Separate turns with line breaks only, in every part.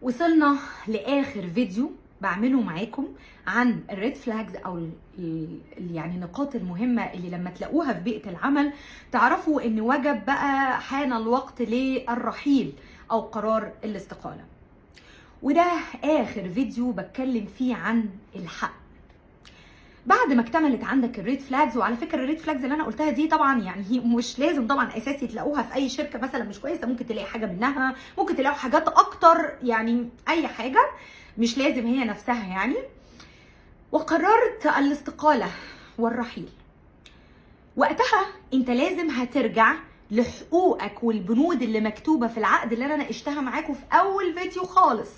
وصلنا لاخر فيديو بعمله معاكم عن الريد فلاجز او يعني النقاط المهمه اللي لما تلاقوها في بيئه العمل تعرفوا ان وجب بقى حان الوقت للرحيل او قرار الاستقاله. وده اخر فيديو بتكلم فيه عن الحق. بعد ما اكتملت عندك الريد فلاجز، وعلى فكره الريد فلاجز اللي انا قلتها دي طبعا يعني هي مش لازم طبعا اساسي تلاقوها في اي شركه مثلا مش كويسه، ممكن تلاقي حاجه منها، ممكن تلاقوا حاجات اكتر، يعني اي حاجه مش لازم هي نفسها يعني. وقررت الاستقاله والرحيل. وقتها انت لازم هترجع لحقوقك والبنود اللي مكتوبه في العقد اللي انا ناقشتها معاكم في اول فيديو خالص،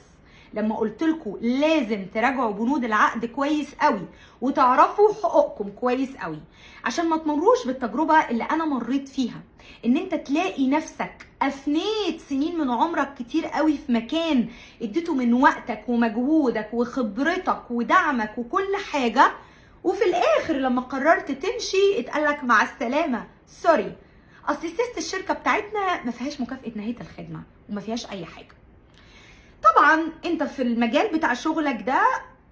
لما قلت لكم لازم تراجعوا بنود العقد كويس قوي وتعرفوا حقوقكم كويس قوي، عشان ما تمروش بالتجربه اللي انا مريت فيها، ان انت تلاقي نفسك افنيت سنين من عمرك كتير قوي في مكان اديته من وقتك ومجهودك وخبرتك ودعمك وكل حاجه، وفي الاخر لما قررت تمشي اتقالك مع السلامه، سوري، اصل سياسه الشركه بتاعتنا ما فيهاش مكافاه نهايه الخدمه وما فيهاش اي حاجه. طبعا انت في المجال بتاع شغلك ده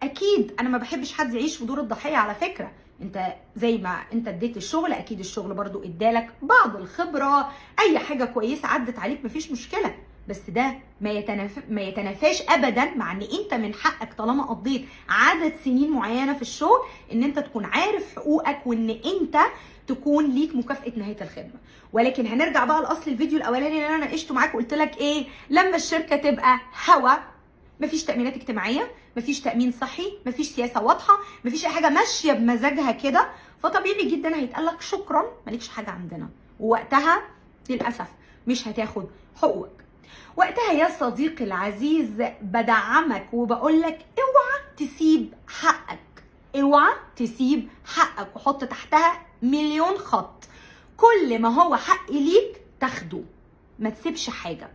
اكيد انا ما بحبش حد يعيش في دور الضحيه، على فكره انت زي ما انت اديت الشغل اكيد الشغل برضو ادالك بعض الخبره، اي حاجه كويسه عدت عليك مفيش مشكله، بس ده ما يتنافاش ابدا مع ان انت من حقك طالما قضيت عدد سنين معينه في الشغل ان انت تكون عارف حقوقك وان انت تكون ليك مكافاه نهايه الخدمه. ولكن هنرجع بقى لاصل الفيديو الاولاني اللي انا ناقشته معاك وقلت لك ايه، لما الشركه تبقى هوا، مفيش تامينات اجتماعيه، مفيش تامين صحي، مفيش سياسه واضحه، مفيش اي حاجه ماشيه بمزاجها كده، فطبيعي جدا هيتقال لك شكرا مالكش حاجه عندنا، ووقتها للاسف مش هتاخد حقوقك. وقتها يا صديقي العزيز بدعمك وبقول لك اوعى تسيب حقك، اوعى تسيب حقك، وحط تحتها مليون خط. كل ما هو حق ليك تاخده، ما تسيبش حاجه.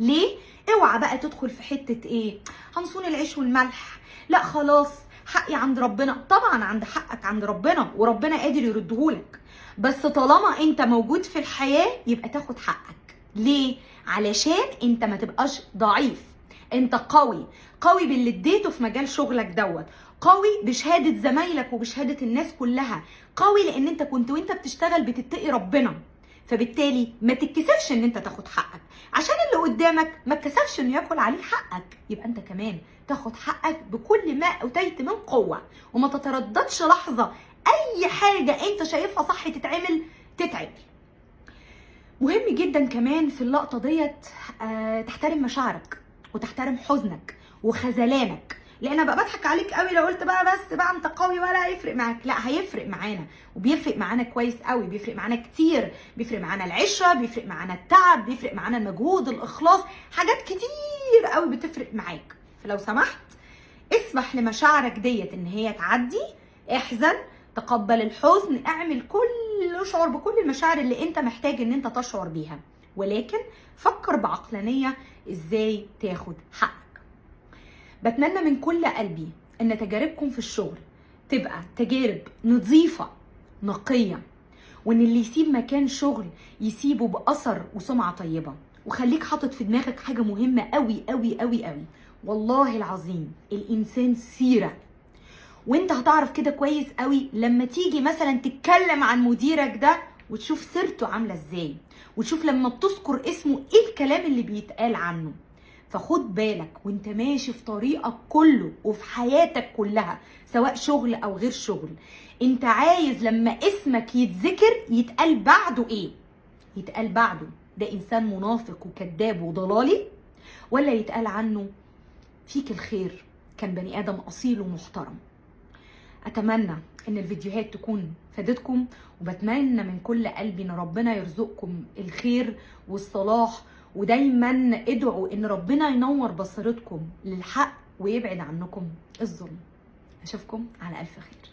ليه؟ اوعى بقى تدخل في حته ايه، هنصون العيش والملح، لا خلاص حقي عند ربنا. طبعا عند حقك عند ربنا وربنا قادر يردهولك، بس طالما انت موجود في الحياه يبقى تاخد حقك. ليه؟ علشان انت ما تبقاش ضعيف، انت قوي، قوي باللي اديته في مجال شغلك دوت، قوي بشهاده زمايلك وبشهاده الناس كلها، قوي لان انت كنت وانت بتشتغل بتتقي ربنا، فبالتالي ما تتكسفش ان انت تاخد حقك، عشان اللي قدامك ما اتكسفش انه ياكل عليه حقك، يبقى انت كمان تاخد حقك بكل ما اوتيت من قوه، وما تترددش لحظه اي حاجه انت شايفها صح تتعمل. مهم جدا كمان في اللقطه ديت تحترم مشاعرك وتحترم حزنك وخذلانك، لان بقى بضحك عليك قوي لو قلت بقى بس بقى انت قوي ولا هيفرق معاك. لا، هيفرق معانا وبيفرق معانا كويس قوي، بيفرق معانا كتير، بيفرق معانا العشره، بيفرق معانا التعب، بيفرق معانا المجهود، الاخلاص، حاجات كتير قوي بتفرق معاك. فلو سمحت اسمح لمشاعرك ديت ان هي تعدي، احزن، تقبل الحزن، اعمل اشعر بكل المشاعر اللي انت محتاج ان انت تشعر بيها، ولكن فكر بعقلانيه ازاي تاخد حقك. بتمنى من كل قلبي ان تجاربكم في الشغل تبقى تجارب نظيفه نقيه، وان اللي يسيب مكان شغل يسيبه باثر وسمعه طيبه. وخليك حاطط في دماغك حاجه مهمه قوي قوي قوي قوي، والله العظيم الانسان سيره، وانت هتعرف كده كويس قوي لما تيجي مثلا تتكلم عن مديرك ده وتشوف سيرته عامله ازاي، وتشوف لما بتذكر اسمه ايه الكلام اللي بيتقال عنه. فخد بالك وانت ماشي في طريقك كله وفي حياتك كلها سواء شغل او غير شغل، انت عايز لما اسمك يتذكر يتقال بعده ايه؟ يتقال بعده ده انسان منافق وكذاب وضلالي، ولا يتقال عنه فيك الخير، كان بني ادم اصيل ومحترم. اتمنى ان الفيديوهات تكون فادتكم، وبتمنى من كل قلبي ان ربنا يرزقكم الخير والصلاح، ودايما ادعوا ان ربنا ينور بصيرتكم للحق ويبعد عنكم الظلم. اشوفكم على الف خير.